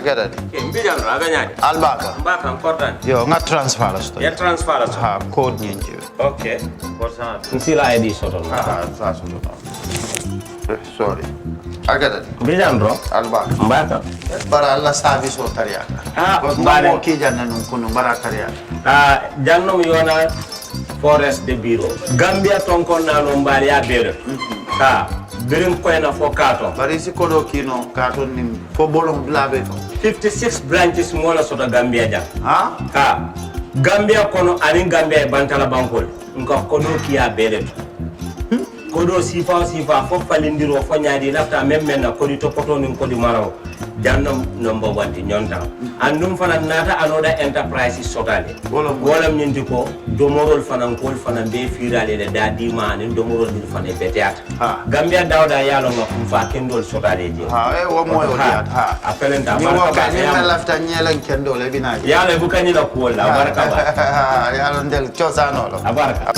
get it. Mbijan aganya. Albaka. Mbaka important. Yo, nga transfer la sto. Ya transfer la. Ha, code nyinji. Okay. Kosa. Nsila ID soto. Sa soto. Sorry. I get it. Mbijan bro. Albaka. Mbaka. Bara alla service o tariaka. Mbare ki janna nun kunu bara tariaka. Jannom yona forest de bureau. Gambia tonkon na no mbari ya bere. Birim koyna fo kato. Bari si kodo kino kato nim fo bolong blabe to. 56 branches mola soto Gambia jam. Ha? Gambia kono anin Gambia bantala bankol. Nka kodo kiya bere. Kodo sifa fo falindiro fo nyaadi lafta memmen na kodi to poto nin kodi maraw. Jannam number 1 di nyonta. Andum fana nata anoda enterprise sotale. Wolam nyindi ko domorol fana kol fana be firale de dadi manin domorol dir fana beteat. Gambia dawda yalo ngam fa kendol sotale je. Wo moyo diat. Apelenta ni wo ka ni lafta nyelen kendol e binaji. Yalo bu kanyi la ko la baraka ba. Yalo ndel chosano lo. Abaraka.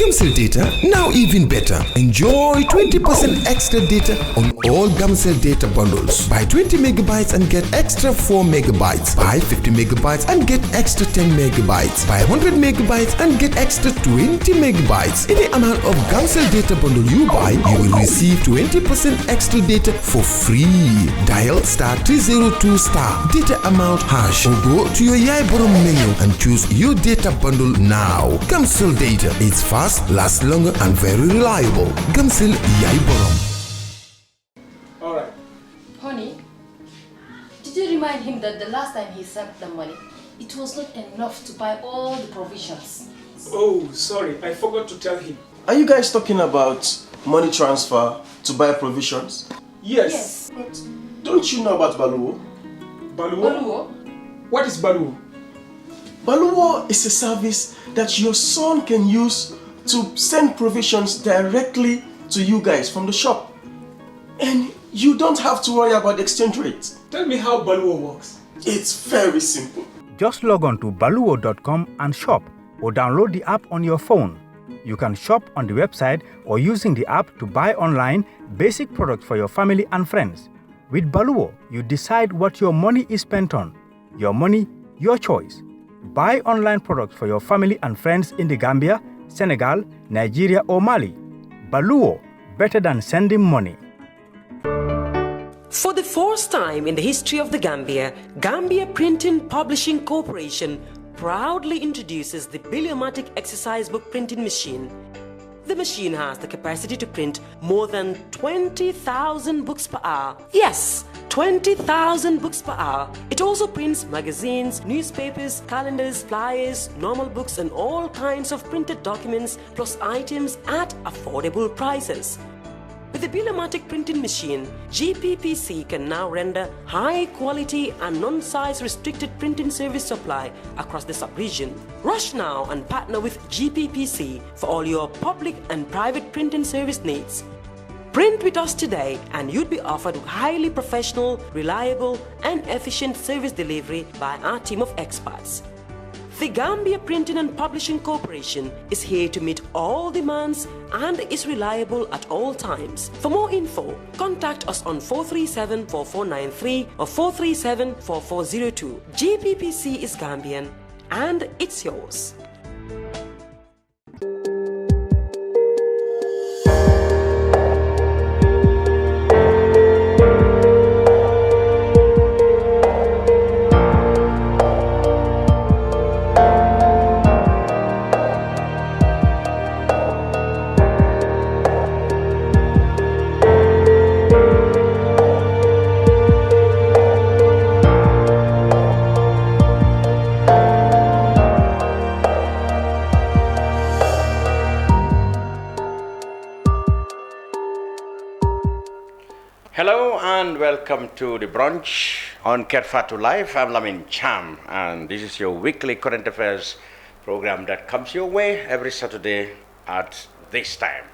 Gamcell data, now even better. Enjoy 20% extra data on all Gamcell data bundles. Buy 20 megabytes and get extra 4 megabytes. Buy 50 megabytes and get extra 10 megabytes. Buy 100 megabytes and get extra 20 megabytes. Any amount of Gamcell data bundle you buy, you will receive 20% extra data for free. Dial *302 data amount hash or go to your Yaiborom menu and choose your data bundle now. Gamcell data, it's fast, lasts longer and very reliable. Gamcell Yaiborom. Alright. Honey, did you remind him that the last time he sent the money, it was not enough to buy all the provisions? Oh, sorry, I forgot to tell him. Are you guys talking about money transfer to buy provisions? Yes. But don't you know about Baluwo? Baluwo? What is Baluwo? Baluwo is a service that your son can use to send provisions directly to you guys from the shop. And you don't have to worry about the exchange rate. Tell me how Baluwo works. It's very simple. Just log on to baluwo.com and shop, or download the app on your phone. You can shop on the website or using the app to buy online basic products for your family and friends. With Baluwo, you decide what your money is spent on. Your money, your choice. Buy online products for your family and friends in the Gambia, Senegal, Nigeria or Mali. Baluwo, better than sending money. For the first time in the history of the Gambia, Gambia Printing Publishing Corporation proudly introduces the Biliomatic exercise book printing machine. The machine has the capacity to print more than 20,000 books per hour. Yes, 20,000 books per hour. It also prints magazines, newspapers, calendars, flyers, normal books and all kinds of printed documents plus items at affordable prices. With the Biliomatic printing machine, GPPC can now render high quality and non-size restricted printing service supply across the sub-region. Rush now and partner with GPPC for all your public and private printing service needs. Print with us today and you'd be offered highly professional, reliable and efficient service delivery by our team of experts. The Gambia Printing and Publishing Corporation is here to meet all demands and is reliable at all times. For more info, contact us on 437-4493 or 437-4402. GPPC is Gambian and it's yours. Hello and welcome to the Brunch on Fatou Live. I'm Lamin Cham and this is your weekly current affairs program that comes your way every Saturday at this time.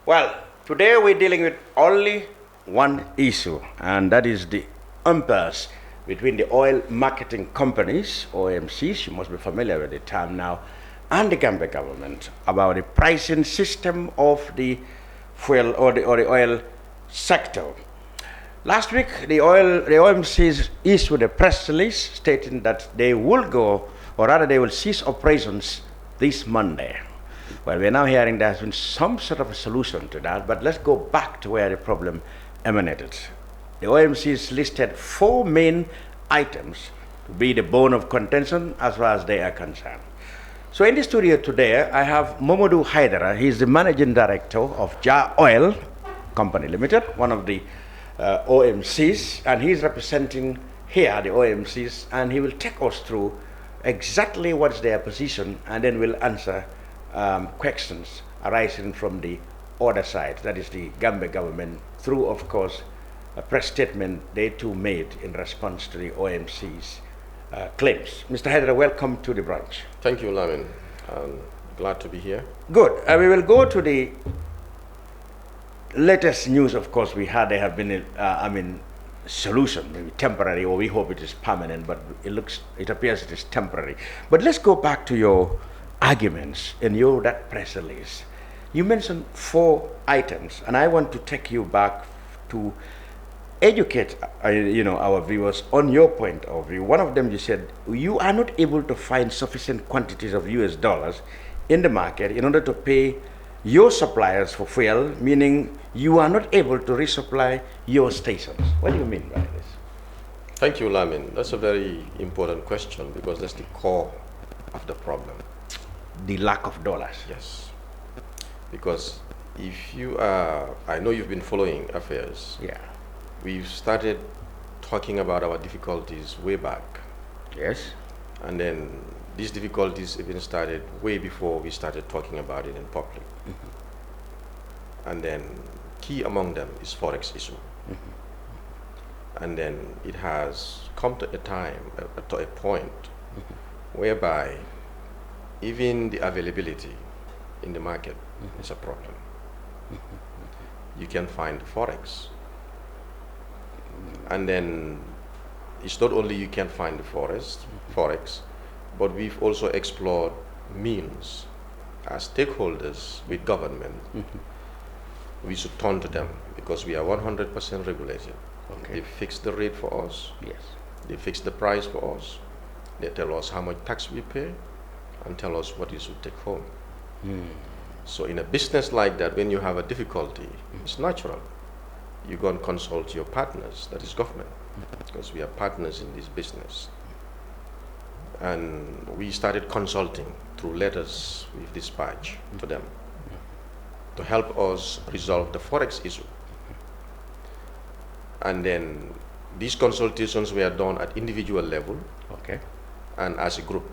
Well, today we're dealing with only one issue, and that is the umpires between the oil marketing companies, OMCs, you must be familiar with the term now, and the Gambia government about the pricing system of the fuel or the oil sector. Last week, the OMCs issued a press release stating that they will go, or rather they will cease operations this Monday. Well, we're now hearing there has been some sort of a solution to that, but let's go back to where the problem emanated. The OMCs listed 4 main items to be the bone of contention as far as they are concerned. So in the studio today, I have Momodou Hydara. He's the managing director of Jah Oil Company Limited, one of the OMCs, and he's representing here the OMCs, and he will take us through exactly what's their position, and then we'll answer questions arising from the other side, that is the Gambia government, through, of course, a press statement they too made in response to the OMC's claims. Mr. Hydara, welcome to the brunch. Thank you, Lamin. I'm glad to be here. Good. We will go to the latest news, of course, we had. There have been, solution, maybe temporary, or we hope it is permanent, but it appears it is temporary. But let's go back to your arguments in that press release. You mentioned 4 items, and I want to take you back to educate our viewers on your point of view. One of them, you said you are not able to find sufficient quantities of US dollars in the market in order to pay your suppliers for fuel, meaning you are not able to resupply your stations. What do you mean by this? Thank you, Lamin. That's a very important question because that's the core of the problem. The lack of dollars. Yes. Because if you are, I know you've been following affairs. Yeah. We've started talking about our difficulties way back. Yes. And then these difficulties even started way before we started talking about it in public. Mm-hmm. And then key among them is forex issue. Mm-hmm. And then it has come to a point mm-hmm. whereby even the availability in the market mm-hmm. is a problem. Mm-hmm. You can find forex. And then it's not only you can find the forex, but we've also explored means as stakeholders with government. Mm-hmm. We should turn to them because we are 100% regulated. Okay. They fix the rate for us. Yes. They fix the price for us. They tell us how much tax we pay and tell us what you should take home. Mm. So in a business like that, when you have a difficulty, it's natural. You go and consult your partners, that is government, because we are partners in this business. And we started consulting through letters we've dispatched to them to help us resolve the forex issue. And then these consultations were done at individual level, okay, and as a group.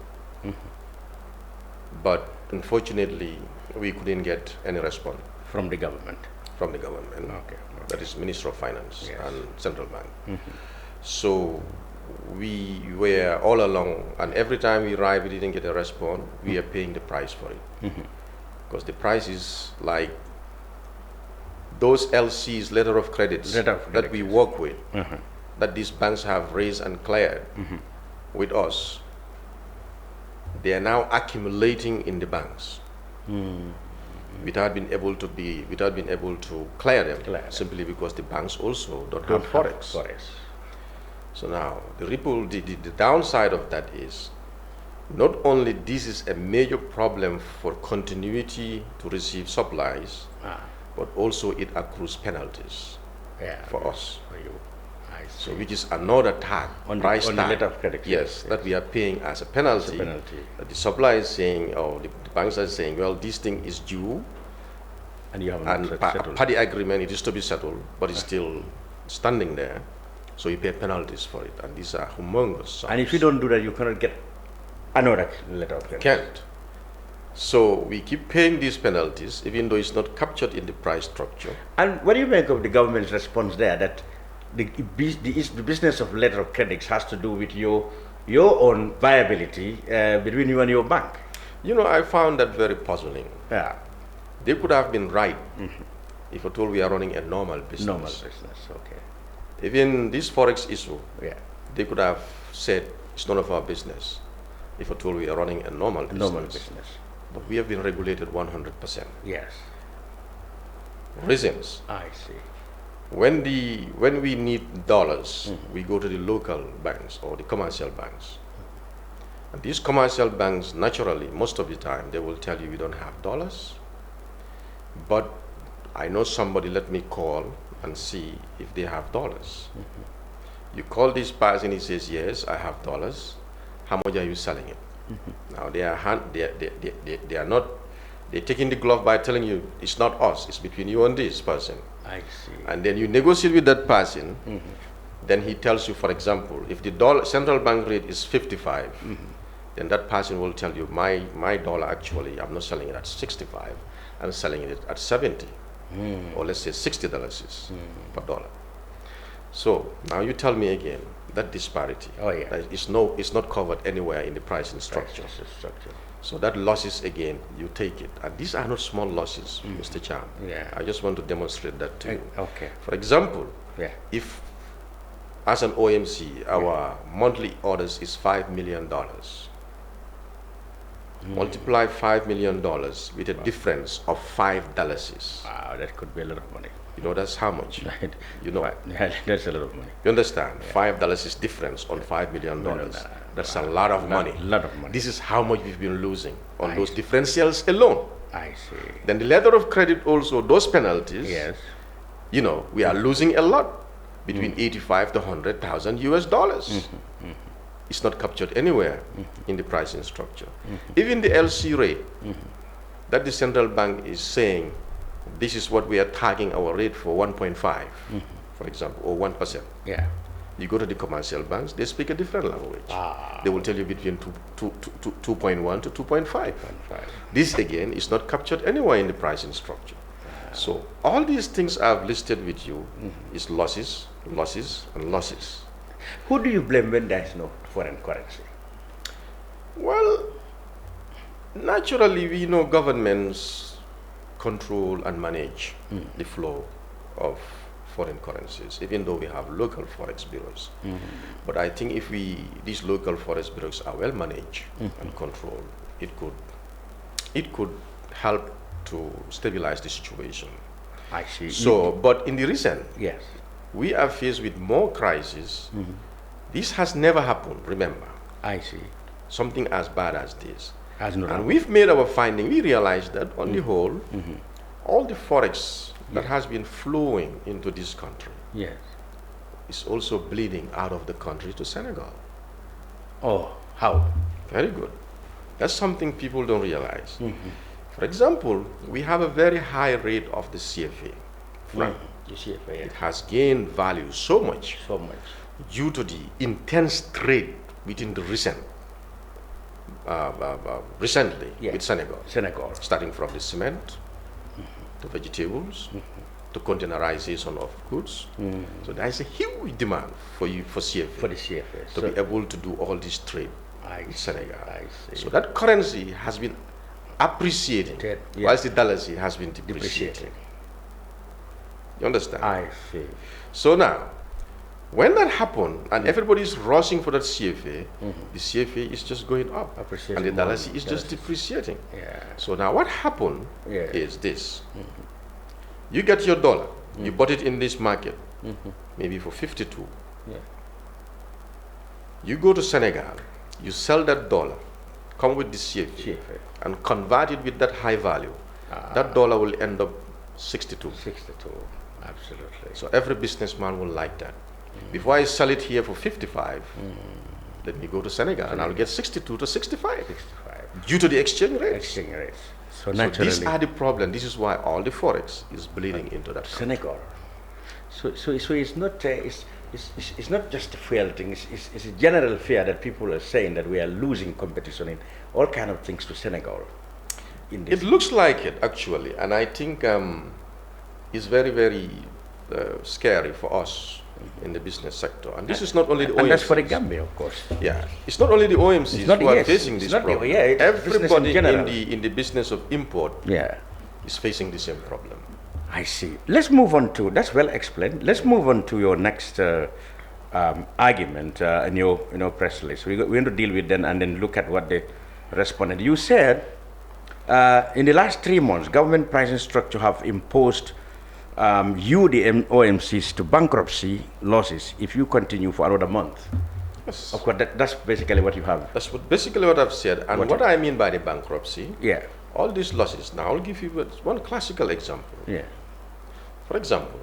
But unfortunately, we couldn't get any response from the government. From the government. Okay. That is Minister of Finance, yes, and Central Bank. Mm-hmm. So we were all along, and every time we arrived, we didn't get a response. We are paying the price for it. Because the price is like those LCs, letter of credits, that we work with, that these banks have raised and cleared with us. They are now accumulating in the banks. Without being able to clear them, simply because the banks also don't have forex. So now the downside of that is not only this is a major problem for continuity to receive supplies, but also it accrues penalties for us. For you. So which is another tag, on price the tag, letter of credit. yes, that we are paying as a penalty. That the supplier is saying, or the banks are saying, well, this thing is due, and you have a party agreement, it is to be settled, but it's still standing there. So you pay penalties for it, and these are humongous sums. And if you don't do that, you cannot get another letter of credit. Can't. So we keep paying these penalties, even though it's not captured in the price structure. And what do you make of the government's response there, that the business of letter of credits has to do with your own viability between you and your bank? You know, I found that very puzzling. Yeah. They could have been right if at all we are running a normal business. Normal business, okay. Even this forex issue, they could have said it's none of our business if at all we are running a normal business. But we have been regulated 100%. Yes. Reasons. I see. When we need dollars, we go to the local banks or the commercial banks. And these commercial banks, naturally, most of the time, they will tell you we don't have dollars. But I know somebody, let me call and see if they have dollars. You call this person, he says, yes, I have dollars. How much are you selling it? Now they are not, they're taking the glove by telling you it's not us, it's between you and this person. I see. And then you negotiate with that person, then he tells you, for example, if the central bank rate is 55, then that person will tell you, my dollar actually, I'm not selling it at 65, I'm selling it at 70, or let's say $60 per dollar. So now you tell me again, that disparity, it's not covered anywhere in the pricing structure. So that losses again, you take it. And these are not small losses, Mr. Chan. Yeah. I just want to demonstrate that to you. Okay. For example, if as an OMC, our monthly orders is $5 million, multiply $5 million with a difference of $5. Wow, that could be a lot of money. You know, that's how much? You know, that's a lot of money. You understand? $5 is difference on $5 million. That's a lot of money. A lot of money. This is how much we've been losing on those differentials alone. I see. Then the letter of credit also, those penalties, yes, you know, we are losing a lot, between 85 to 100,000 US dollars. It's not captured anywhere in the pricing structure. Even the LC rate that the central bank is saying, this is what we are tagging our rate for 1.5, for example, or 1%. Yeah. You go to the commercial banks, they speak a different language. They will tell you between 2.1 to 2.5. This again is not captured anywhere in the pricing structure. So all these things I've listed with you is losses, losses, and losses. Who do you blame when there is no foreign currency? Well, naturally we know governments control and manage the flow of foreign currencies, even though we have local forex bureaus. But I think if these local forex bureaus are well managed and controlled, it could help to stabilize the situation. I see. So, but in the recent, yes, we are faced with more crises. This has never happened, remember. I see. Something as bad as this. And we've made our finding. We realized that on the whole, all the forex that has been flowing into this country is also bleeding out of the country to Senegal. Oh, how? Very good. That's something people don't realize. For example, we have a very high rate of the CFA franc. The CFA, It has gained value so much due to the intense trade within the recently with Senegal. Starting from the cement, to vegetables, to containerization of goods. So there is a huge demand for CFA. For the CFA. To be able to do all this trade with Senegal. I see. So that currency has been appreciating, whilst the dollar has been depreciating. You understand? I see. So now, when that happened and everybody is rushing for that CFA, the CFA is just going up, and the dollar is just depreciating. So now what happened is this. You get your dollar, you bought it in this market, maybe for 52. You go to Senegal, you sell that dollar, come with the CFA, and convert it with that high value. That dollar will end up 62. 62, absolutely. So every businessman will like that. Before I sell it here for 55, let me go to Senegal and I'll get 62 to 65. Due to the exchange rates. So naturally, these are the problem. This is why all the forex is bleeding into that Senegal. So it's not it's not just a fuel thing. It's a general fear that people are saying that we are losing competition in all kind of things to Senegal. It looks like it actually, and I think it's very, very scary for us in the business sector. And this is not only the OMCs. And that's for the Gambia, of course. Yeah, it's not only the OMCs who are facing this problem. Everybody in the business of import is facing the same problem. I see. Let's move on to, that's well explained. Let's move on to your next argument in your press release. We're going to deal with them and then look at what they responded. You said in the last 3 months, government pricing structure have imposed you, the OMCs, to bankruptcy losses if you continue for another month. Yes. Of course, that's basically what you have. That's basically what I've said. And what I mean by the bankruptcy, yeah, all these losses. Now, I'll give you one classical example. Yeah. For example,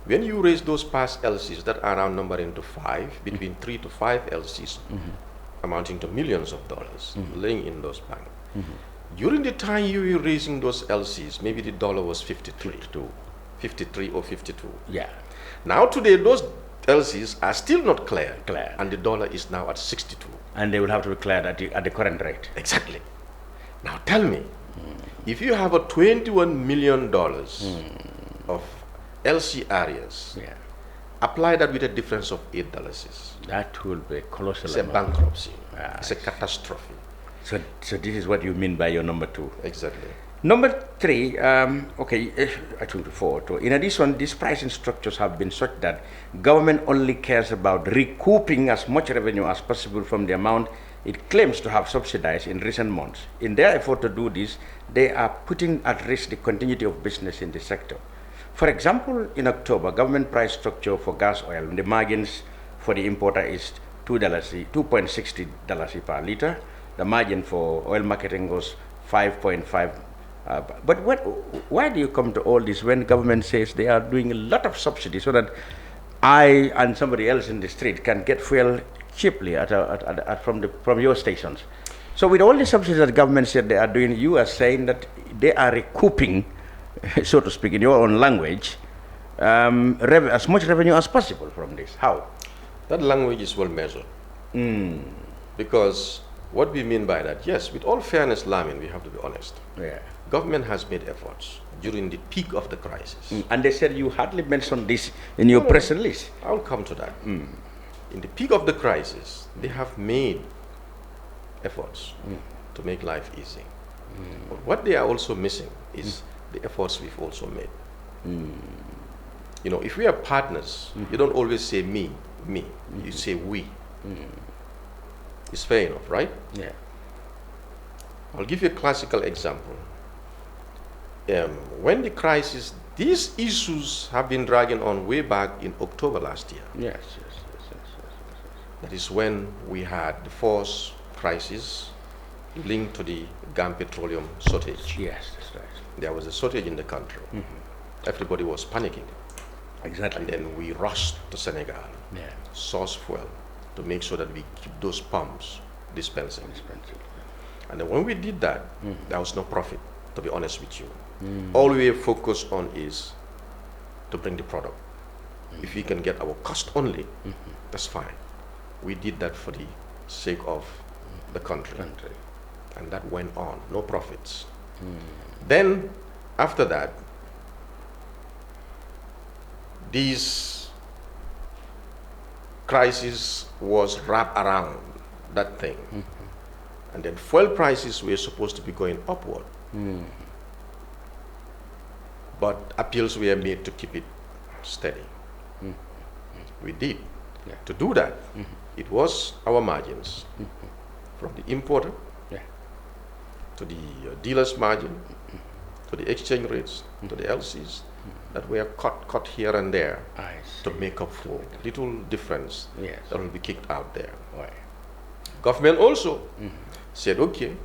when you raise those past LCs that are now numbering to 5, between 3 to 5 LCs, amounting to millions of dollars, laying in those banks. During the time you were raising those LCs, maybe the dollar was 53 or 52. Yeah. Now today, those LCs are still not clear, and the dollar is now at 62. And they will have to be cleared at the current rate. Exactly. Now tell me, if you have a $21 million of LC areas, apply that with a difference of $8. That will be colossal. It's a bankruptcy. It's a catastrophe. So this is what you mean by your number 2. Exactly. Number 3, I think 4. In addition, these pricing structures have been such that government only cares about recouping as much revenue as possible from the amount it claims to have subsidized in recent months. In their effort to do this, they are putting at risk the continuity of business in the sector. For example, in October, government price structure for gas oil, the margins for the importer is $2.60 per liter. The margin for oil marketing was 5.5. But why do you come to all this when government says they are doing a lot of subsidies so that I and somebody else in the street can get fuel cheaply from your stations? So with all the subsidies that government said they are doing, you are saying that they are recouping, so to speak, in your own language, as much revenue as possible from this. How? That language is well measured. Because what we mean by that, yes, with all fairness, Lamin, we have to be honest. Yeah. Government has made efforts during the peak of the crisis. And they said you hardly mentioned this in your press release. I'll come to that. In the peak of the crisis, they have made efforts to make life easy. But what they are also missing is the efforts we've also made. You know, if we are partners, you don't always say me, you say we. It's fair enough, right? Yeah. I'll give you a classical example. When the crisis, these issues have been dragging on way back in October last year. Yes. That is when we had the force crisis linked to the gas petroleum shortage. Yes, that's right. There was a shortage in the country. Everybody was panicking. Exactly. And then we rushed to Senegal, source fuel, to make sure that we keep those pumps dispensing. And then when we did that, there was no profit, to be honest with you. All we are focused on is to bring the product. If we can get our cost only, that's fine. We did that for the sake of the country. And that went on, no profits. Then, after that, this crisis was wrapped around that thing. And then fuel prices were supposed to be going upward. But appeals were made to keep it steady. We did. To do that, it was our margins from the importer to the dealer's margin, to the exchange rates, to the LCs that were cut here and there to make up for little difference that will be kicked out there. Government also said, okay,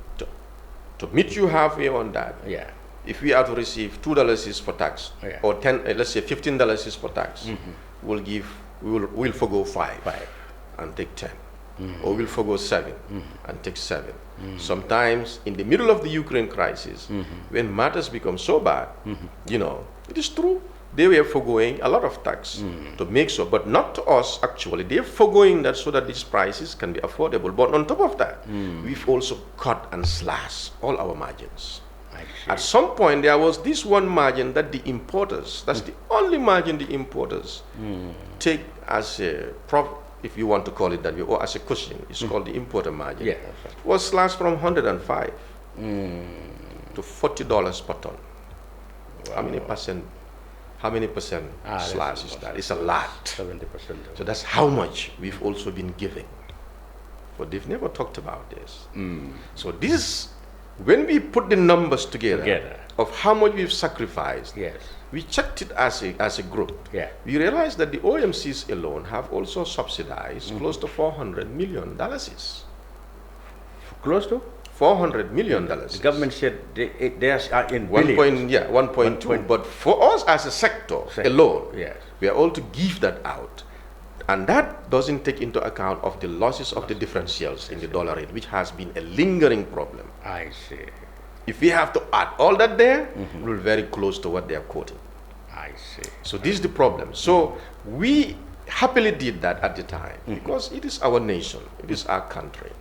to meet you halfway on that, if we are to receive $2 is for tax, or let's say $15 is for tax, we'll forgo 5 and take 10, or we'll forgo 7 and take 7. Sometimes in the middle of the Ukraine crisis, when matters become so bad, you know, it is true, they were foregoing a lot of tax to make sure, but not to us actually. They're foregoing that so that these prices can be affordable. But on top of that, we've also cut and slashed all our margins. At some point, there was this one margin that the importers, that's the only margin the importers take as a profit, if you want to call it that way, or as a cushion. It's called the importer margin. Was slashed from 105 to $40 per ton. How many percent How many percent slash is that? It's a lot. 70%. So that's how much we've also been giving. But they've never talked about this. So this, when we put the numbers together of how much we've sacrificed, we checked it as a group. We realized that the OMCs alone have also subsidized close to $400 million. Close to? $400 million. The government said they are in 1.2. But for us as a sector alone, we are all to give that out. And that doesn't take into account of the losses of the differentials in the dollar rate, which has been a lingering problem. I see. If we have to add all that there, we're very close to what they are quoting. I see. So this is the problem. So we happily did that at the time because it is our nation, it is our country.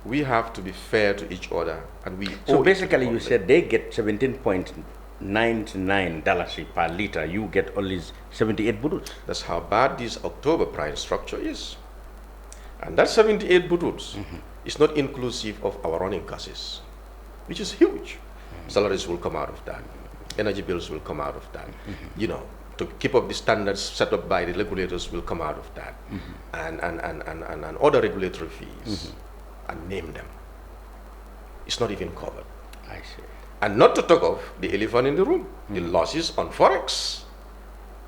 We have to be fair to each other, and we. So basically, you said they get $17.99 per liter. You get only 78 buduts. That's how bad this October price structure is, and that 78 buduts is not inclusive of our running costs, which is huge. Salaries will come out of that, energy bills will come out of that. You know, to keep up the standards set up by the regulators will come out of that, and other regulatory fees. And name them. It's not even covered. I see. And not to talk of the elephant in the room, the losses on forex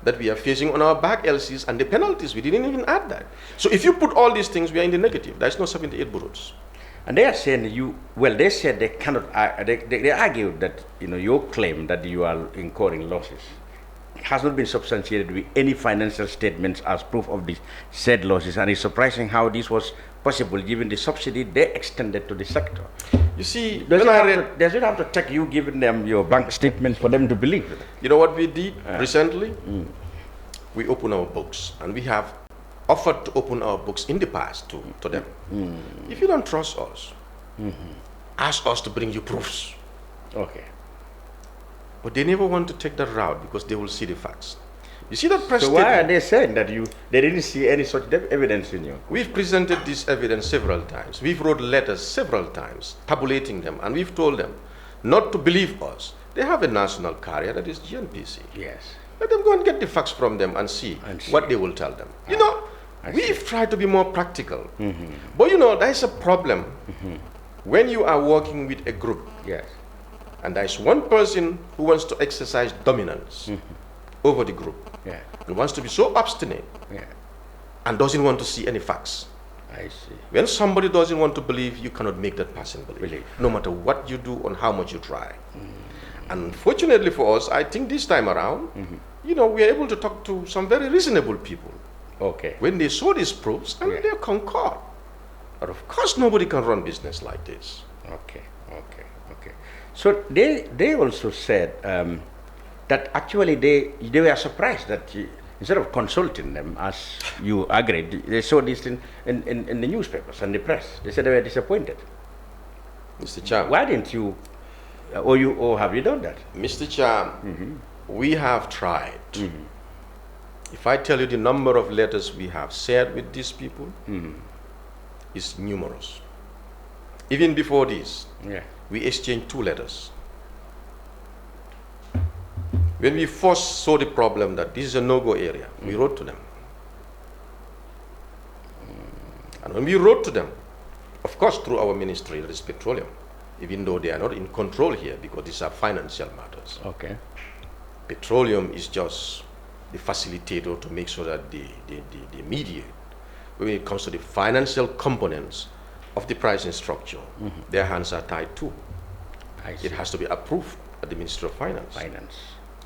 that we are facing on our back LCs and the penalties. We didn't even add that. So if you put all these things, we are in the negative. There's no 78 bureaus. And they are saying they said they cannot. They argued that your claim that you are incurring losses has not been substantiated with any financial statements as proof of the said losses, and it's surprising how this was possible given the subsidy they extended to the sector. You see, does it have to take you giving them your bank statements for them to believe it? You know what we did recently? We opened our books, and we have offered to open our books in the past to them. If you don't trust us, ask us to bring you proofs. Okay. But they never want to take that route because they will see the facts. You see that press So why are they saying that they didn't see any such evidence in you? We've presented this evidence several times. We've wrote letters several times, tabulating them, and we've told them not to believe us. They have a national carrier that is GNPC. Yes. Let them go and get the facts from them and see what they will tell them. We've tried to be more practical. But there's a problem when you are working with a group. Yes. And there's one person who wants to exercise dominance over the group. Yeah. He wants to be so obstinate and doesn't want to see any facts. I see. When somebody doesn't want to believe, you cannot make that person believe. No matter what you do and how much you try. Unfortunately for us, I think this time around, we are able to talk to some very reasonable people. Okay. When they saw these proofs, and they concord. But of course, nobody can run business like this. Okay. So they also said that actually they were surprised that instead of consulting them as you agreed, they saw this in the newspapers and the press. They said they were disappointed. Mr. Cham. Why didn't you, or have you done that? Mr. Cham, we have tried. If I tell you the number of letters we have shared with these people, it's numerous. Even before this, we exchanged 2 letters. When we first saw the problem that this is a no-go area, we wrote to them. And when we wrote to them, of course through our ministry, that is petroleum, even though they are not in control here because these are financial matters. Okay. Petroleum is just the facilitator to make sure that they mediate. When it comes to the financial components of the pricing structure, their hands are tied too. It has to be approved at the Ministry of Finance.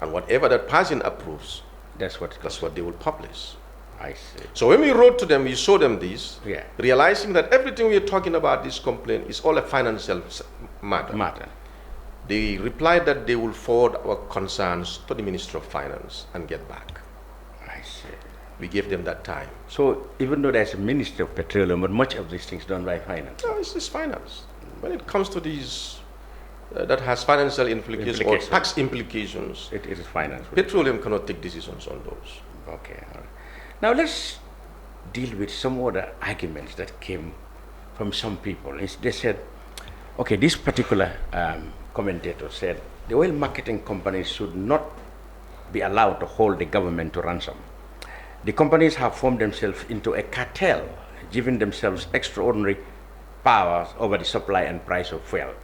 And whatever that person approves, that's what they will publish. I see. So when we wrote to them, we showed them this, realizing that everything we are talking about, this complaint, is all a financial matter. They replied that they will forward our concerns to the Ministry of Finance and get back. I see. We gave them that time. So even though there's a Ministry of Petroleum, but much of these things done by finance? No, it's finance. When it comes to these, that has financial implications or tax implications, it is finance. Petroleum cannot take decisions on those. Okay. All right. Now let's deal with some other arguments that came from some people. They said, okay, this particular commentator said the oil marketing companies should not be allowed to hold the government to ransom. The companies have formed themselves into a cartel, giving themselves extraordinary powers over the supply and price of fuel.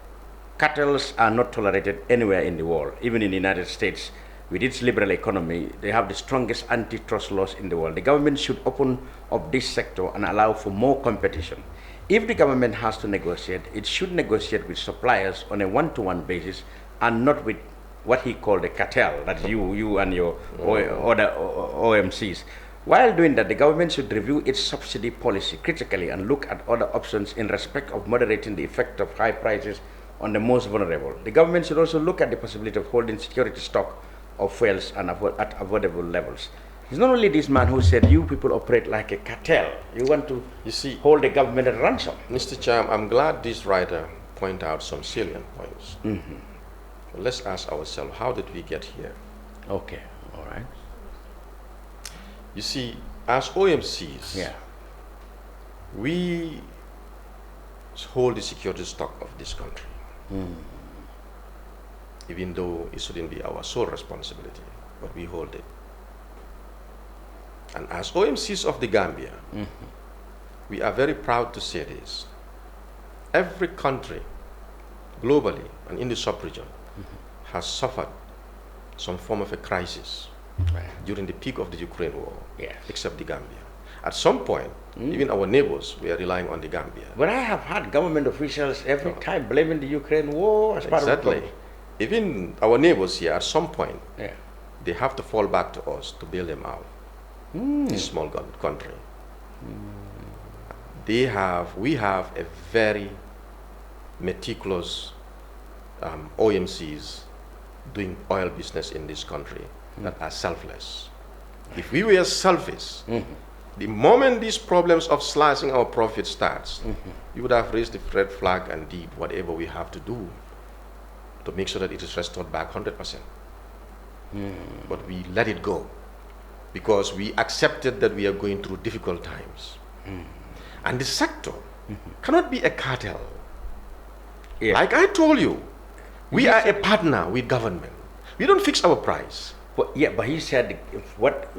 Cartels are not tolerated anywhere in the world. Even in the United States, with its liberal economy, they have the strongest antitrust laws in the world. The government should open up this sector and allow for more competition. If the government has to negotiate, it should negotiate with suppliers on a one-to-one basis and not with what he called a cartel, that's you and your other OMCs. While doing that, the government should review its subsidy policy critically and look at other options in respect of moderating the effect of high prices on the most vulnerable. The government should also look at the possibility of holding security stock of fuels and at affordable levels. It's not only this man who said you people operate like a cartel. You want to hold the government at ransom. Mr. Cham, I'm glad this writer pointed out some salient points. But let's ask ourselves, how did we get here? Okay, all right. You see, as OMCs, we hold the security stock of this country. Even though it shouldn't be our sole responsibility, but we hold it. And as OMCs of the Gambia, we are very proud to say this. Every country, globally and in the sub-region, has suffered some form of a crisis during the peak of the Ukraine war, except the Gambia. At some point, even our neighbors were relying on the Gambia. But I have had government officials every time blaming the Ukraine war as part of the problem. Even our neighbors here, at some point, they have to fall back to us to bail them out. This small country. We have a very meticulous OMCs doing oil business in this country that are selfless. If we were selfish, the moment these problems of slashing our profit starts, we would have raised the red flag and did whatever we have to do to make sure that it is restored back 100%. But we let it go because we accepted that we are going through difficult times. And the sector cannot be a cartel. Like I told you, we are a partner with government. We don't fix our price. But he said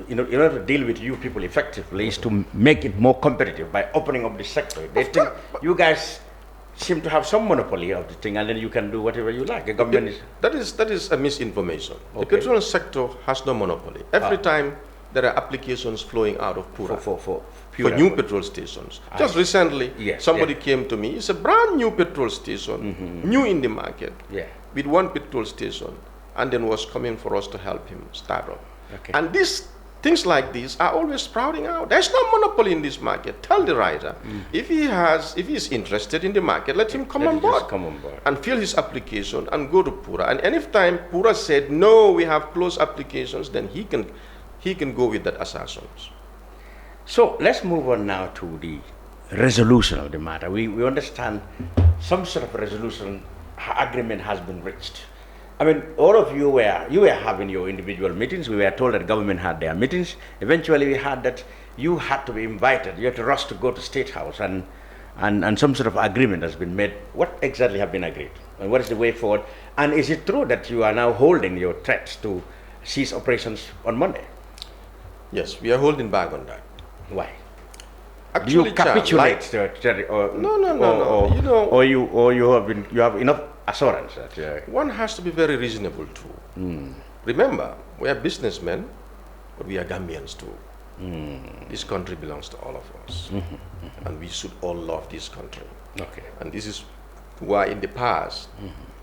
in order to deal with you people effectively is to make it more competitive by opening up the sector. They think you guys seem to have some monopoly of the thing, and then you can do whatever you like. The government that is a misinformation. The petroleum sector has no monopoly. Every time there are applications flowing out of Pura for new petrol stations. Just recently, somebody came to me. It's a brand new petrol station, new in the market, with one petrol station, and then was coming for us to help him start up. And things like these are always sprouting out. There's no monopoly in this market. Tell the writer, if he's interested in the market, let him come on board and fill his application and go to Pura. And anytime Pura said, no, we have closed applications, then he can go with that assertions. So let's move on now to the resolution of the matter. We understand some sort of resolution agreement has been reached. I mean, all of you were having your individual meetings. We were told that government had their meetings. Eventually, we heard that you had to be invited. You had to rush to go to State House, and some sort of agreement has been made. What exactly have been agreed, and what is the way forward? And is it true that you are now holding your threats to cease operations on Monday? Yes, we are holding back on that. Why? Actually, do you capitulate, no. Or you have enough assurance that one has to be very reasonable too. Remember, we are businessmen, but we are Gambians too. This country belongs to all of us, and we should all love this country. And this is why in the past,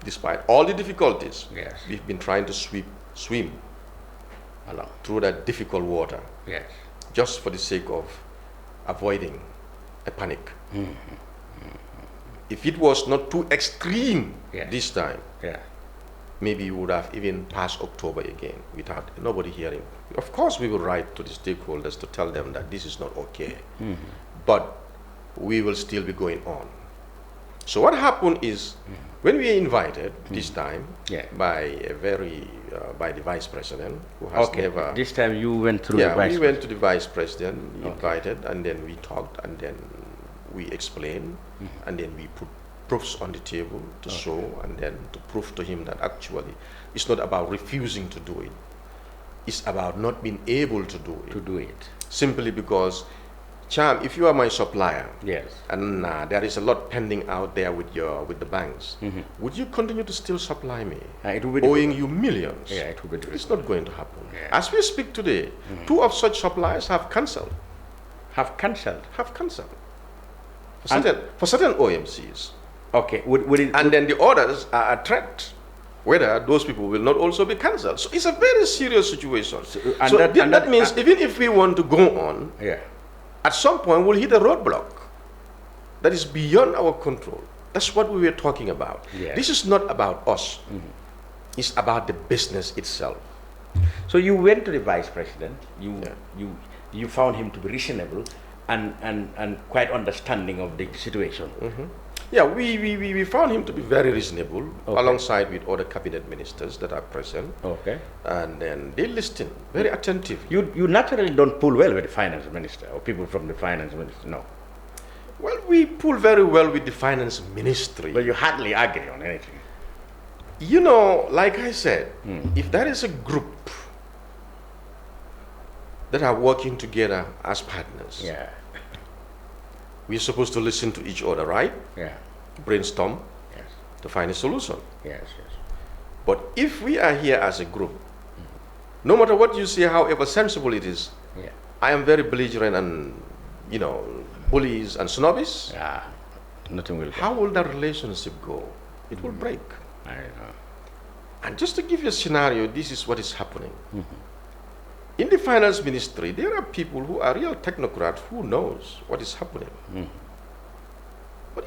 despite all the difficulties, we've been trying to swim along through that difficult water, just for the sake of avoiding a panic. If it was not too extreme this time, maybe you would have even passed October again without nobody hearing. Of course, we will write to the stakeholders to tell them that this is not okay, but we will still be going on. So what happened is, when we were invited this time by the Vice President, who has never... This time you went through the Vice President. we went to the Vice President, invited, and then we talked, and then we explained, and then we put proofs on the table to show, and then to prove to him that actually it's not about refusing to do it, It's about not being able to do it. Simply because, Cham, if you are my supplier, yes, and there is a lot pending out there with the banks, would you continue to still supply me, it will be owing you millions? Yeah, it will be. It's not going to happen. Yeah. As we speak today, 2 of such suppliers have cancelled. Have cancelled. For certain OMCs. Okay. And then the others are a threat, whether those people will not also be cancelled. So it's a very serious situation. So that means even if we want to go on, at some point we'll hit a roadblock that is beyond our control. That's what we were talking about. This is not about us. It's about the business itself. So you went to the vice president. You found him to be reasonable and quite understanding of the situation. Yeah, we found him to be very reasonable, alongside with other cabinet ministers that are present. Okay. And then they listen very attentive. You naturally don't pull well with the finance minister or people from the finance ministry, no? Well, we pull very well with the finance ministry. But you hardly agree on anything. You know, like I said, if there is a group that are working together as partners, we're supposed to listen to each other, right? Yeah. Brainstorm to find a solution. Yes. But if we are here as a group, no matter what you say, however sensible it is, I am very belligerent and, bullies and snobbish. Yeah, nothing will go. How will that relationship go? It will break. I know. And just to give you a scenario, this is what is happening. In the finance ministry, there are people who are real technocrats who knows what is happening. But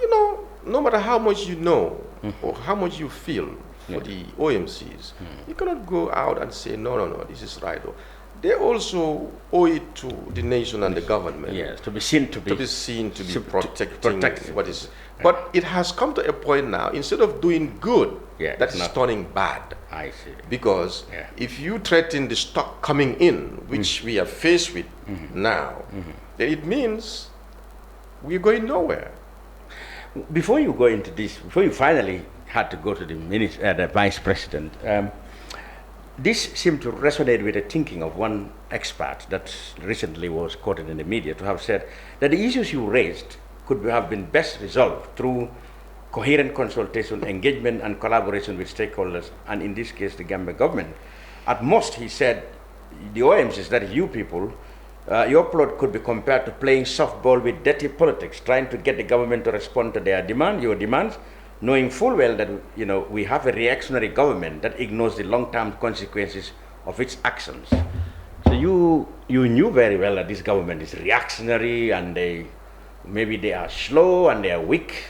no matter how much you know or how much you feel for the OMCs, you cannot go out and say, no, this is right. They also owe it to the nation and the government. Yes, to be seen to be protecting what is. But it has come to a point now, instead of doing good, that is turning bad. I see. Because if you threaten the stock coming in, which we are faced with now, then it means we're going nowhere. Before you go into this, before you finally had to go to the vice president, this seemed to resonate with the thinking of one expert that recently was quoted in the media to have said that the issues you raised could have been best resolved through coherent consultation, engagement and collaboration with stakeholders, and in this case the Gambia government. At most, he said, the OMCs, that is you people, your plot could be compared to playing softball with dirty politics, trying to get the government to respond to your demands, knowing full well that we have a reactionary government that ignores the long-term consequences of its actions. So you knew very well that this government is reactionary and maybe they are slow and they are weak,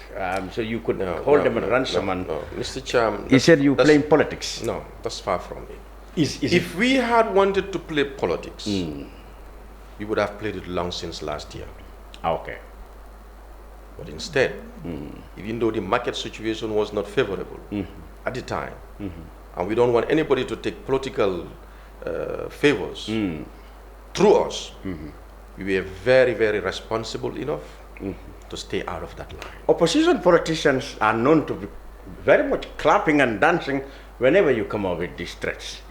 so you could hold them and ransom. No, Mr. Chairman. He said you playing politics. No, that's far from it. If we had wanted to play politics, we would have played it long since last year. Okay. But instead, even though the market situation was not favorable at the time, and we don't want anybody to take political favors through us, we were very, very responsible enough to stay out of that line. Opposition politicians are known to be very much clapping and dancing whenever you come up with these threats.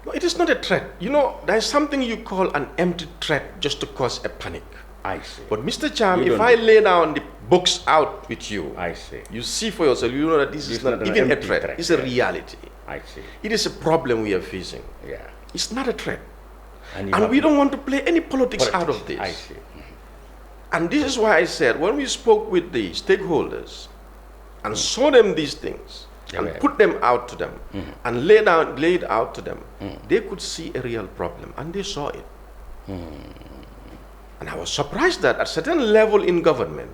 No, it is not a threat. There is something you call an empty threat just to cause a panic. I see. But Mr. Cham, if I lay down the books out with you, I see. You see for yourself, you know that this is not even a threat. It's a reality. I see. It is a problem we are facing. Yeah. It's not a threat. And we don't want to play any politics out of this. I see. And this is why I said, when we spoke with the stakeholders and show them these things, and put them out to them, and lay it out to them, they could see a real problem, and they saw it. And I was surprised that at a certain level in government,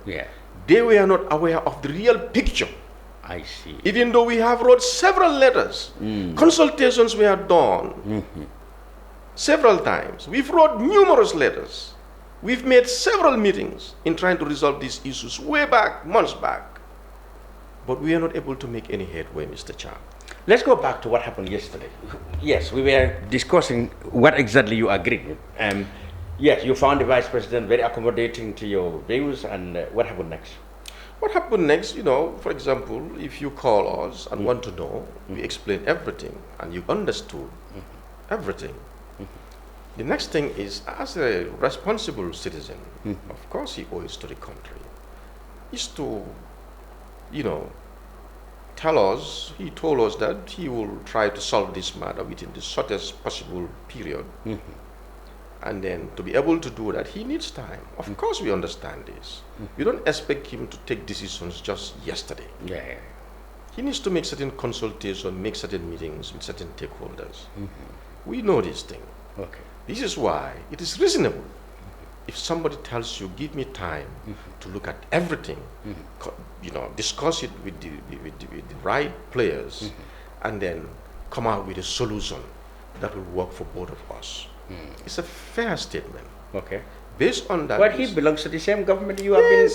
they were not aware of the real picture. I see. Even though we have wrote several letters, consultations were done several times. We've wrote numerous letters. We've made several meetings in trying to resolve these issues way back, months back. But we are not able to make any headway, Mr. Chan. Let's go back to what happened yesterday. Yes, we were discussing what exactly you agreed with. Yes, you found the vice president very accommodating to your views, and what happened next? What happened next, for example, if you call us and want to know, we explain everything, and you understood everything. The next thing is, as a responsible citizen, of course he owes to the country, is to, he told us that he will try to solve this matter within the shortest possible period. And then to be able to do that, he needs time. Of course we understand this. We don't expect him to take decisions just yesterday. He needs to make certain consultations, make certain meetings with certain stakeholders. We know this thing. This is why it is reasonable if somebody tells you, give me time to look at everything, discuss it with the right players, and then come out with a solution that will work for both of us. It's a fair statement. Based on that. But he belongs to the same government you have been.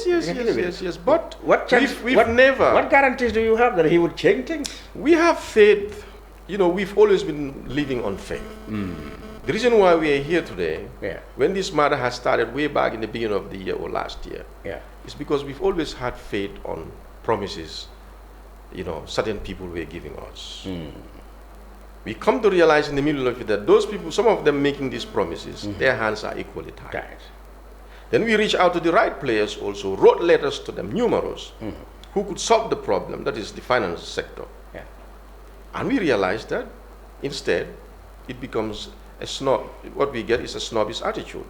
Yes. But what guarantees do you have that he would change things? We have faith. We've always been living on faith. The reason why we are here today, when this matter has started way back in the beginning of the year or last year, is because we've always had faith on promises, certain people were giving us. We come to realize in the middle of it that those people, some of them making these promises, their hands are equally tied. Then we reach out to the right players also, wrote letters to them, numerous, who could solve the problem, that is the finance sector. And we realized that instead, it becomes a snob. What we get is a snobbish attitude.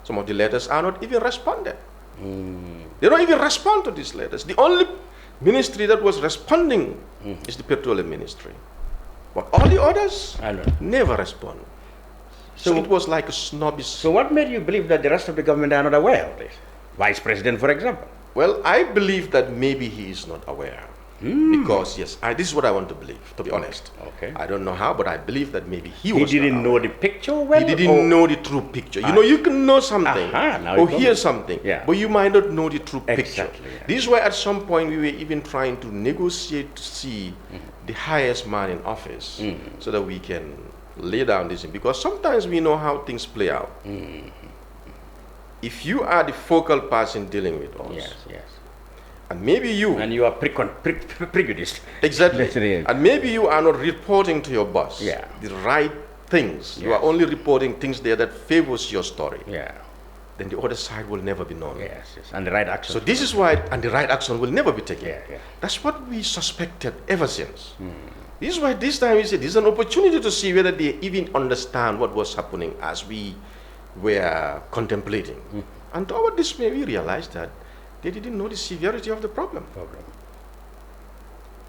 Some of the letters are not even responded. They don't even respond to these letters. The only ministry that was responding is the petroleum ministry. But all the others never respond. So it was like a snobbish. So what made you believe that the rest of the government are not aware of this? Vice President, for example. Well, I believe that maybe he is not aware. Because, this is what I want to believe, to be honest. I don't know how, but I believe that maybe he didn't know the picture well? He didn't know the true picture. You can know something or hear something, but you might not know the true picture. This is why at some point we were even trying to negotiate to see the highest man in office so that we can lay down this, because sometimes we know how things play out. If you are the focal person dealing with us, and maybe you are prejudiced. Exactly. And maybe you are not reporting to your boss the right things. You are only reporting things there that favors your story. Then the other side will never be known. And the right action. So this is why, and the right action will never be taken. That's what we suspected ever since. This is why this time we said this is an opportunity to see whether they even understand what was happening as we were contemplating. And to our dismay, we realized that they didn't know the severity of the problem.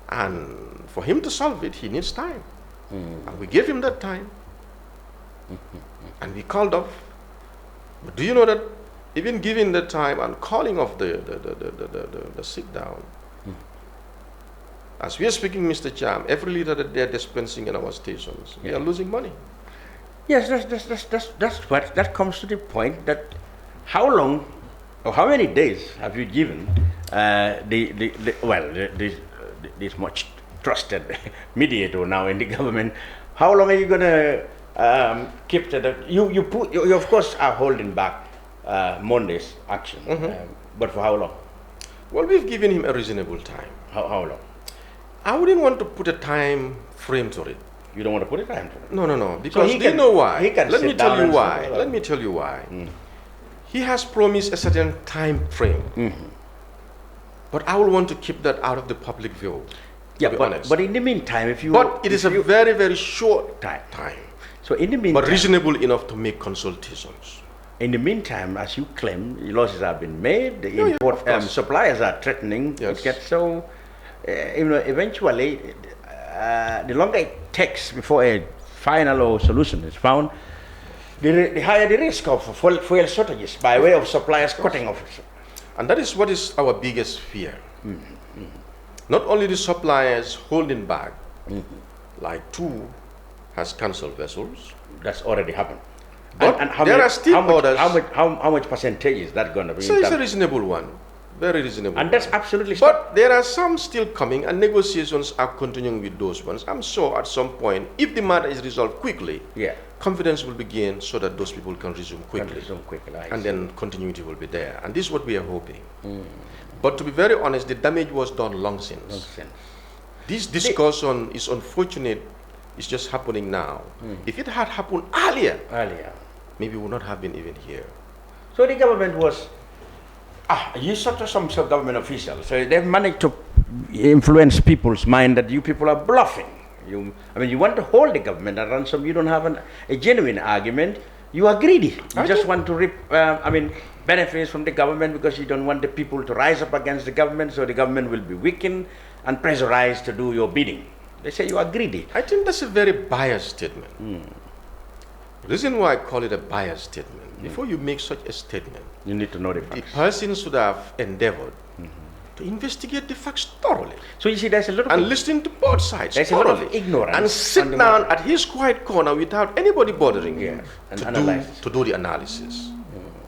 And for him to solve it, he needs time. And we gave him that time. And we called off. But do you know that even giving the time and calling off the sit down, as we are speaking, Mr. Cham, every liter that they are dispensing in our stations, we are losing money. Yes, that comes to the point that how long or how many days have you given this much trusted mediator now in the government? How long are you going to keep that? You of course are holding back Monday's action, but for how long? Well, we've given him a reasonable time. How long? I wouldn't want to put a time frame to it. You don't want to put a time to it? No. Because they know why. Let me tell you why. He has promised a certain time frame. But I will want to keep that out of the public view. But in the meantime, it is a very, very short time. So in the meantime, but reasonable enough to make consultations. In the meantime, as you claim, losses have been made. The suppliers are threatening to get so. Eventually, the longer it takes before a final solution is found, the higher the risk of fuel shortages by way of suppliers cutting off. And that is what is our biggest fear. Not only the suppliers holding back, like 2 has cancelled vessels. That's already happened. But there are still others. How much percentage is that going to be? So it's a reasonable one. Very reasonable. And that's absolutely But there are some still coming, and negotiations are continuing with those ones. I'm sure at some point, if the matter is resolved quickly, confidence will be gained so that those people can resume quickly. And then continuity will be there. And this is what we are hoping. But to be very honest, the damage was done long since. This discussion is unfortunate It's just happening now. If it had happened earlier, maybe we would not have been even here. So the government was, you talk to some government officials, so they've managed to influence people's mind that you people are bluffing. You want to hold the government at ransom. You don't have a genuine argument. You are greedy. You just want to reap, benefits from the government because you don't want the people to rise up against the government, so the government will be weakened and pressurized to do your bidding. They say you are greedy. I think that's a very biased statement. The reason why I call it a biased statement, before you make such a statement, you need to know the facts. The person should have endeavored to investigate the facts thoroughly. So you see, there's a lot of... And listen to both sides there's thoroughly. a lot of ignorance. And sit down at his quiet corner without anybody bothering him to do the analysis.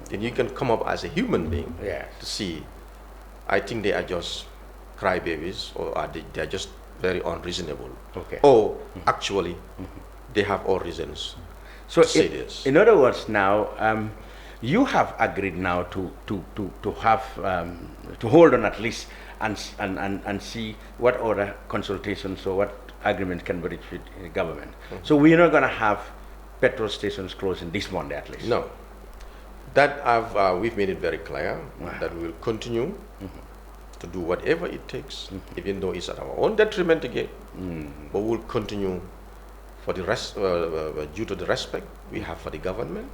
Then you can come up as a human being to see, I think they are just crybabies, or are they are just very unreasonable. Or actually, they have all reasons to say this. In other words, now, you have agreed now to hold on at least and see what other consultations or what agreement can be reached with the government. So we're not going to have petrol stations closing this Monday at least. No, that we've made it very clear that we will continue to do whatever it takes, even though it's at our own detriment again. But we'll continue for the rest, due to the respect we have for the government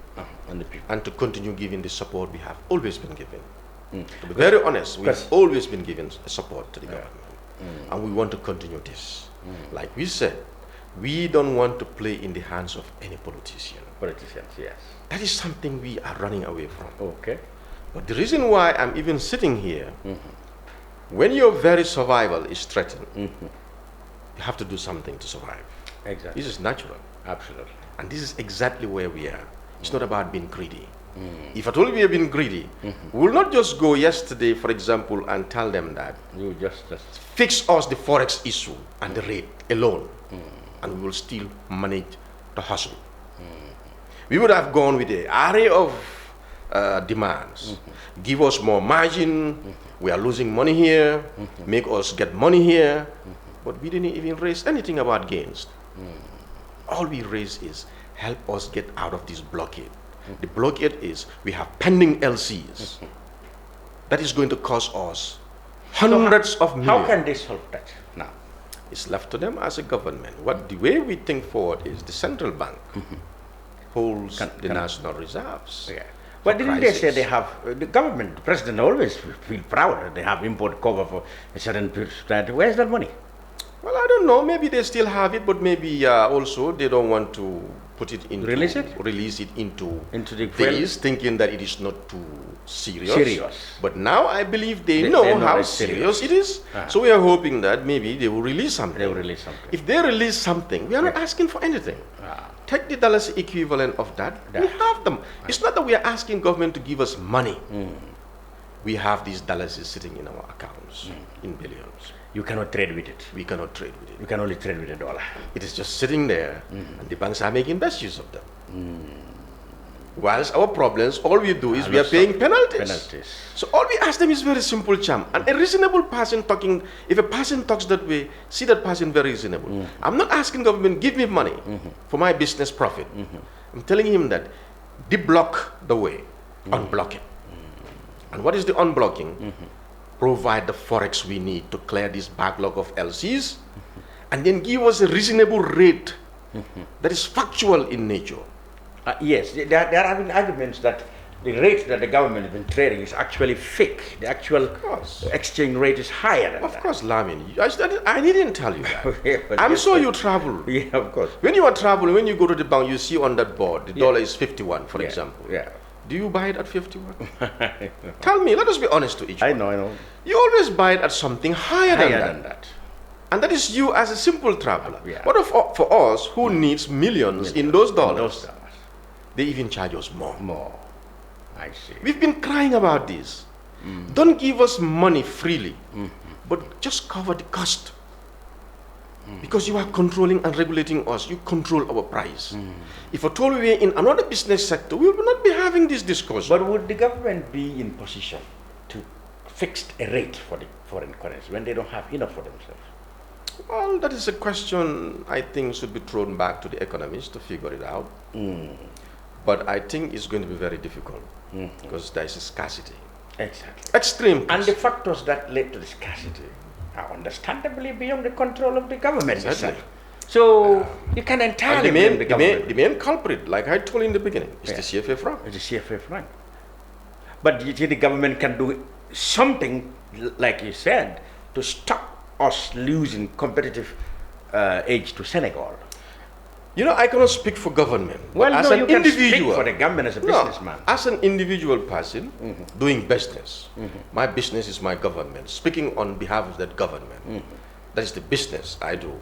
and the people, and to continue giving the support we have always been given. To be very honest, we've always been giving support to the government, and we want to continue this. Like we said, we don't want to play in the hands of any politician. Politicians, yes. That is something we are running away from. Okay. But the reason why I'm even sitting here, when your very survival is threatened, you have to do something to survive. Exactly. This is natural. Absolutely. And this is exactly where we are. It's not about being greedy. If at all we have been greedy, we will not just go yesterday, for example, and tell them that you just fix us the forex issue and the rate alone, and we will still manage to hustle. We would have gone with an array of demands. Give us more margin, we are losing money here, make us get money here, but we didn't even raise anything about gains. All we raise is help us get out of this blockade. The blockade is we have pending LCs. That is going to cost us hundreds of millions. How can they solve that now? It's left to them as a government. The way we think forward is the central bank holds the national reserves. But didn't they say they have, the government, the president always feel proud that they have import cover for a certain period. Where's that money? Well, I don't know. Maybe they still have it, but maybe also they don't want to put it into release it into the phase, thinking that it is not too serious. But now I believe they know how serious it is. So we are hoping that maybe they will release something. If they release something, we are not asking for anything. Take the dollars equivalent of that. We have them. It's not that we are asking government to give us money. We have these dollars sitting in our accounts in billions. You cannot trade with it. We cannot trade with it. You can only trade with a dollar. It is just sitting there, and the banks are making best use of them. Whilst our problems, all we do is we are paying penalties. So all we ask them is very simple, champ. And a reasonable person talking, if a person talks that way, see that person very reasonable. I'm not asking government, give me money for my business profit. I'm telling him that deblock the way, unblock it. And what is the unblocking? Provide the forex we need to clear this backlog of LCs, and then give us a reasonable rate that is factual in nature. Yes, there are been arguments that the rate that the government has been trading is actually fake. The actual exchange rate is higher than that. Of course, Lamin. I didn't tell you that. I'm sure you travel. Yeah, of course. When you are traveling, when you go to the bank, you see on that board, the dollar is 51, for example. Do you buy it at 51? Tell me, let us be honest to each other. I know. You always buy it at something higher than that. And that is you as a simple traveler. But for us, who needs millions in those dollars, they even charge us more. I see. We've been crying about this. Don't give us money freely, but just cover the cost. Because you are controlling and regulating us, you control our price. If at all we were in another business sector, we would not be having this discussion. But would the government be in position to fix a rate for the foreign currency when they don't have enough for themselves? Well, that is a question I think should be thrown back to the economists to figure it out. But I think it's going to be very difficult because there is a scarcity. Exactly. Extreme. And the factors that led to the scarcity are understandably beyond the control of the government. Exactly. So you can entirely blame the government. The main culprit, like I told you in the beginning, is the CFA franc. It's the CFA franc. But you see, the government can do something, like you said, to stop us losing competitive edge to Senegal. You know, I cannot speak for government. Well, as no, an you can individual, speak for the government as a businessman. As an individual person doing business, my business is my government. Speaking on behalf of that government, that is the business I do.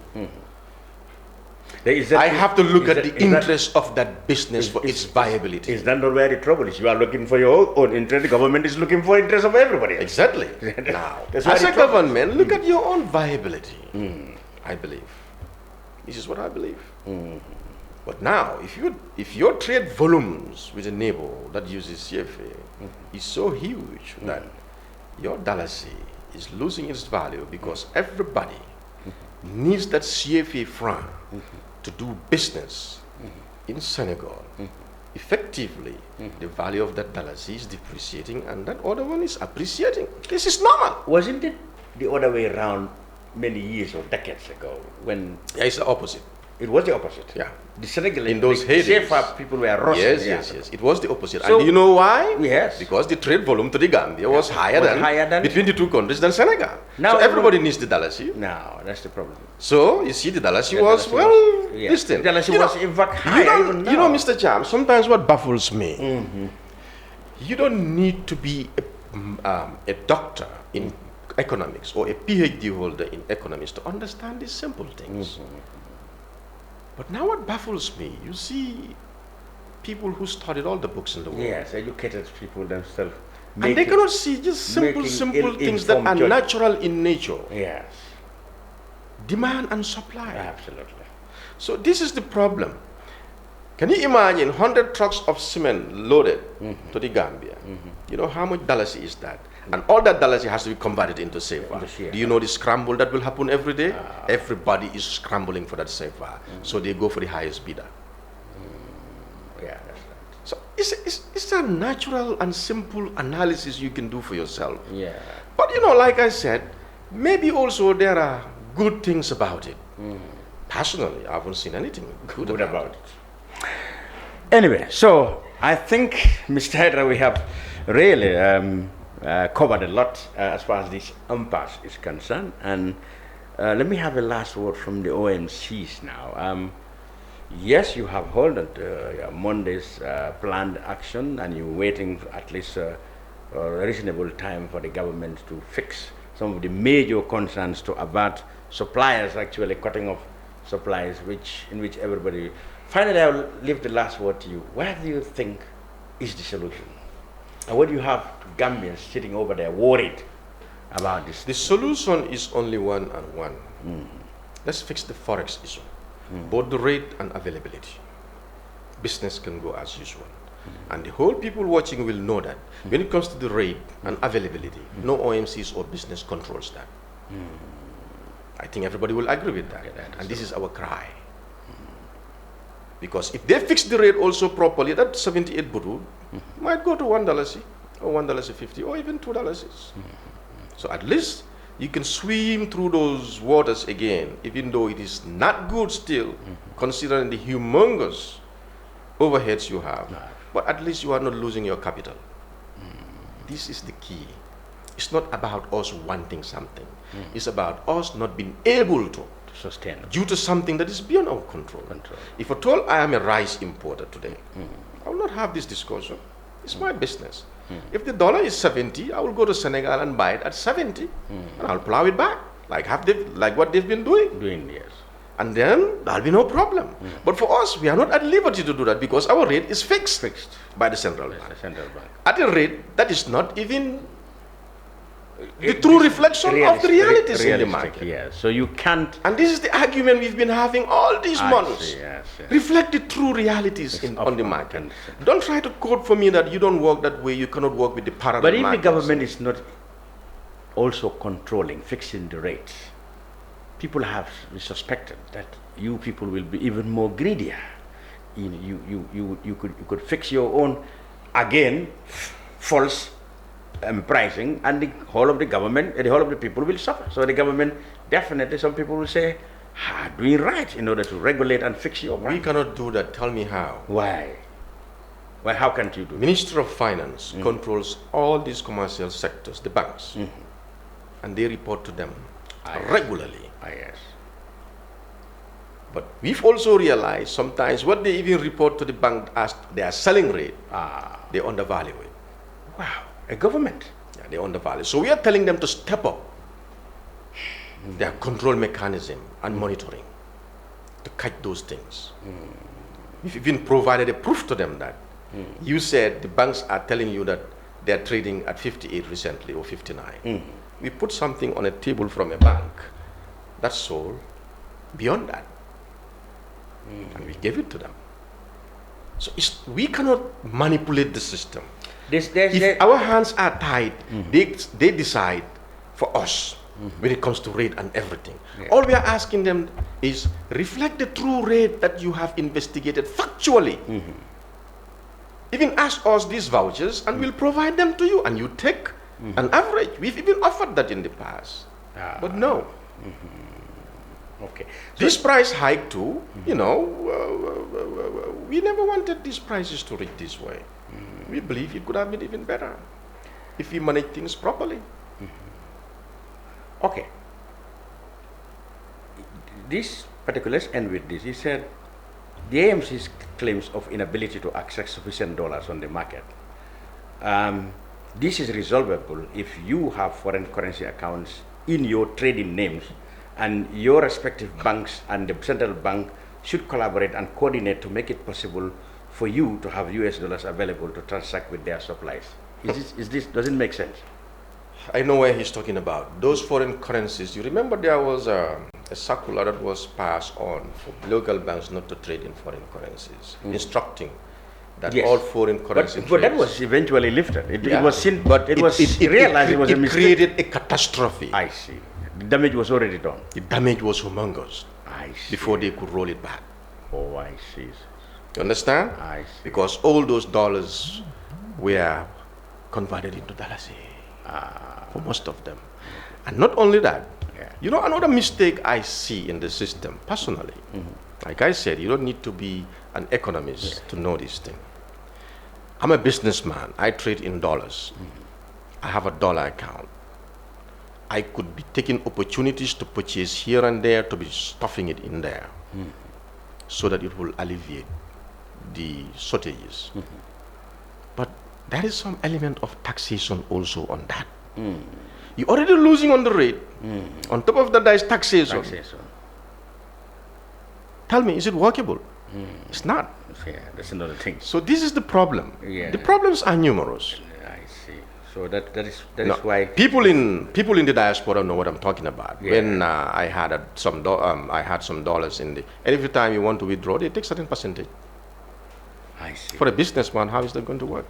I have to look at the interest of that business for its viability. Is that not where the trouble is? You are looking for your own interest. The government is looking for interest of everybody. Exactly. Now, as a government, look at your own viability. I believe. This is what I believe. But now, if your trade volumes with a neighbor that uses CFA is so huge that your dollar is losing its value because everybody needs that CFA franc to do business in Senegal. Effectively, the value of that dollar is depreciating and that other one is appreciating. This is normal. Wasn't it the other way around many years or decades ago when... Yeah, it's the opposite. It was the opposite. Yeah. The Senegalese, in those heydays, people were rushing. Yes. It was the opposite. So, and you know why? Yes. Because the trade volume to the Gambia was higher than between the two countries than Senegal. Now so everybody needs the dollar. No, that's the problem. So you see, the dollar was distant. The dollar was in fact higher even now. You know, Mr. Jam, sometimes what baffles me, you don't need to be a doctor in economics or a PhD holder in economics to understand these simple things. But now what baffles me, you see people who studied all the books in the world. Yes, educated people themselves. And they cannot see just simple things that are natural in nature. Yes. Demand and supply. Absolutely. So this is the problem. Can you imagine 100 trucks of cement loaded to the Gambia? You know how much dollars is that? And all that dollars has to be converted into CFA. Do you know the scramble that will happen every day? Everybody is scrambling for that CFA. So they go for the highest bidder. Yeah, that's right. So it's a natural and simple analysis you can do for yourself. Yeah. But you know, like I said, maybe also there are good things about it. Personally, I haven't seen anything good about it. Anyway, so I think, Mr. Hydra, we have really covered a lot as far as this impasse is concerned. And let me have a last word from the OMCs now. Yes, you have held Monday's planned action, and you're waiting for at least a reasonable time for the government to fix some of the major concerns to avert suppliers actually cutting off supplies, in which everybody... Finally, I will leave the last word to you. What do you think is the solution? And what do you have to Gambians sitting over there worried about this? The solution is only one and one. Let's fix the forex issue. Both the rate and availability. Business can go as usual. And the whole people watching will know that when it comes to the rate and availability, no OMCs or business controls that. I think everybody will agree with that. And this is our cry. Because if they fix the rate also properly, that 78 buru might go to $1 or $1.50 or even $2. So at least you can swim through those waters again, even though it is not good still, considering the humongous overheads you have. But at least you are not losing your capital. This is the key. It's not about us wanting something. It's about us not being able to sustain due to something that is beyond our control. If at all I am a rice importer today, I will not have this discussion. It's my business. If the dollar is 70, I will go to Senegal and buy it at 70, and I'll plow it back, like what they've been doing. Yes. And then there'll be no problem. But for us, we are not at liberty to do that because our rate is fixed by the central bank. At a rate that is not even the true reflection of the realities in the market. Yes. So you can't... And this is the argument we've been having all these months. Yes. Reflect the true realities on the market. Don't try to quote for me that you don't work that way, you cannot work with the parallel markets. But if the government is not also controlling, fixing the rates, people have suspected that you people will be even more greedier. You could fix your own, again, false pricing, and the whole of the government, the whole of the people will suffer. So the government, definitely, some people will say, doing right in order to regulate and fix your price. We cannot do that. Tell me how. Why? Well, how can't you do that? Minister of Finance controls all these commercial sectors, the banks, and they report to them regularly. Yes. But we've also realized sometimes what they even report to the bank as their selling rate, they undervalue it. Wow, a government. Yeah, they undervalue. So we are telling them to step up their control mechanism and monitoring to catch those things. We've even provided a proof to them that you said the banks are telling you that they're trading at 58 recently or 59. We put something on a table from a bank that sold beyond that. And we gave it to them. So we cannot manipulate the system. If our hands are tied, they decide for us when it comes to rate and everything. Yeah. All we are asking them is reflect the true rate that you have investigated factually. Even ask us these vouchers and we'll provide them to you, and you take an average. We've even offered that in the past. But no. Okay. So This price hike too, you know, we never wanted these prices to reach this way. We believe it could have been even better if we manage things properly. Okay. This particular, let's end with this. He said the AMC's claims of inability to access sufficient dollars on the market. This is resolvable if you have foreign currency accounts in your trading names, and your respective banks and the central bank should collaborate and coordinate to make it possible for you to have US dollars available to transact with their supplies. Does it make sense? I know where he's talking about. Those foreign currencies, you remember there was a circular that was passed on for local banks not to trade in foreign currencies, instructing that all foreign currency but that was eventually lifted. It was seen, but it was realized it was a mistake. It created a catastrophe. I see. The damage was already done. The damage was humongous. I see. Before they could roll it back. Oh, I see. You understand? I see. Because all those dollars were converted into dollars for most of them. And not only that, you know, another mistake I see in the system personally, like I said, you don't need to be an economist to know this thing. I'm a businessman. I trade in dollars. I have a dollar account. I could be taking opportunities to purchase here and there, to be stuffing it in there so that it will alleviate the shortages. But there is some element of taxation also on that. You're already losing on the rate. On top of that, there is taxation. Tell me, is it workable? It's not. Yeah, that's another thing. So this is the problem. Yeah. The problems are numerous. I see. So that is why people in the diaspora know what I'm talking about. Yeah. When I had some dollars in the, and every time you want to withdraw, they take certain percentage. I see. For a businessman, how is that going to work?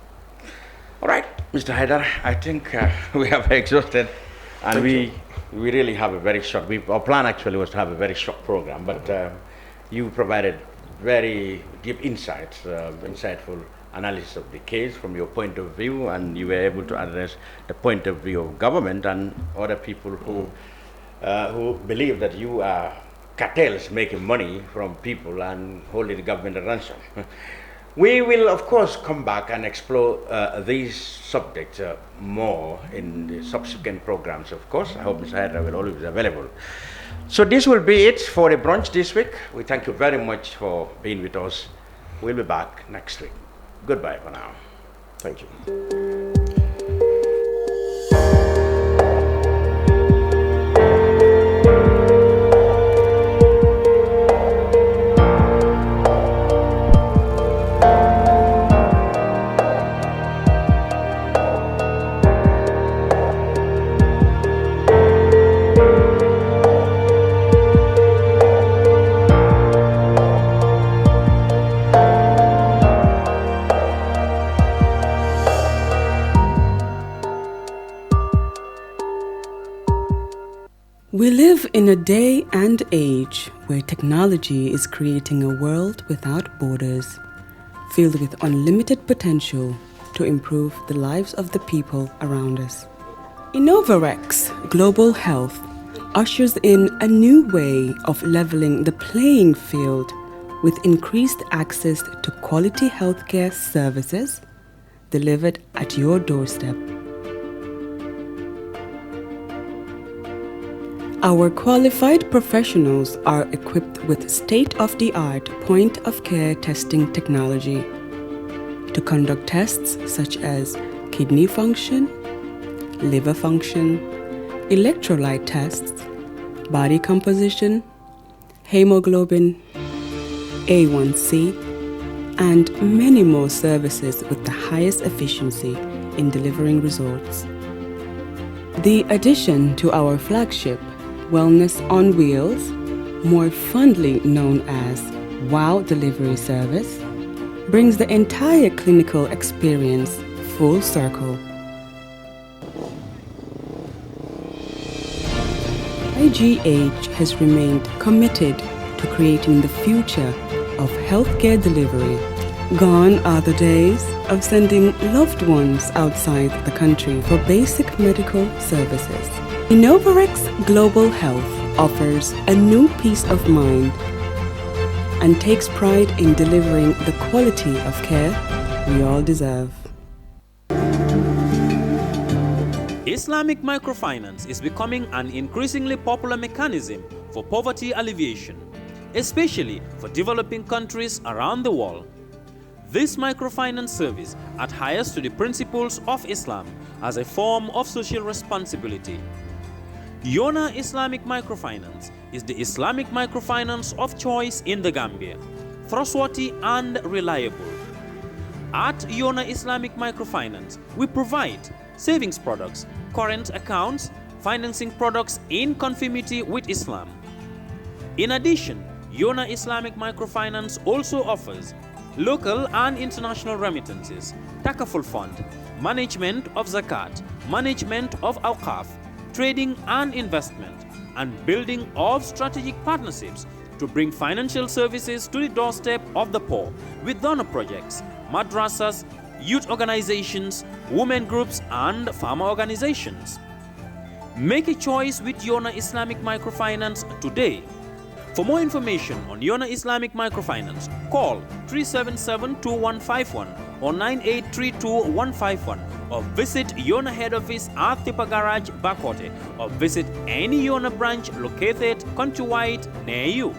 All right, Mr. Hydara, I think we have exhausted, and we really have a very short. Our plan actually was to have a very short program, but you provided very deep insights, insightful analysis of the case from your point of view, and you were able to address the point of view of government and other people who believe that you are cartels making money from people and holding the government at ransom. We will, of course, come back and explore these subjects more in the subsequent programs, of course. I hope Mr. Hydara will always be available. So this will be it for the brunch this week. We thank you very much for being with us. We'll be back next week. Goodbye for now. Thank you. We live in a day and age where technology is creating a world without borders, filled with unlimited potential to improve the lives of the people around us. Innovarex Global Health ushers in a new way of leveling the playing field with increased access to quality healthcare services delivered at your doorstep. Our qualified professionals are equipped with state-of-the-art point-of-care testing technology to conduct tests such as kidney function, liver function, electrolyte tests, body composition, hemoglobin, A1C, and many more services with the highest efficiency in delivering results. The addition to our flagship Wellness on Wheels, more fondly known as WOW Delivery Service, brings the entire clinical experience full circle. IGH has remained committed to creating the future of healthcare delivery. Gone are the days of sending loved ones outside the country for basic medical services. Innovarex Global Health offers a new peace of mind and takes pride in delivering the quality of care we all deserve. Islamic microfinance is becoming an increasingly popular mechanism for poverty alleviation, especially for developing countries around the world. This microfinance service adheres to the principles of Islam as a form of social responsibility. Yona Islamic Microfinance is the Islamic microfinance of choice in the Gambia, trustworthy and reliable. At Yona Islamic Microfinance, we provide savings products, current accounts, financing products in conformity with Islam. In addition, Yona Islamic Microfinance also offers local and international remittances, takaful fund, management of zakat, management of awqaf, trading and investment, and building of strategic partnerships to bring financial services to the doorstep of the poor with donor projects, madrasas, youth organizations, women groups, and farmer organizations. Make a choice with Yona Islamic Microfinance today. For more information on Yona Islamic Microfinance, call 377-2151 or 9832-151 or visit Yona head office at Tipa Garage, Bakote, or visit any Yona branch located countrywide near you.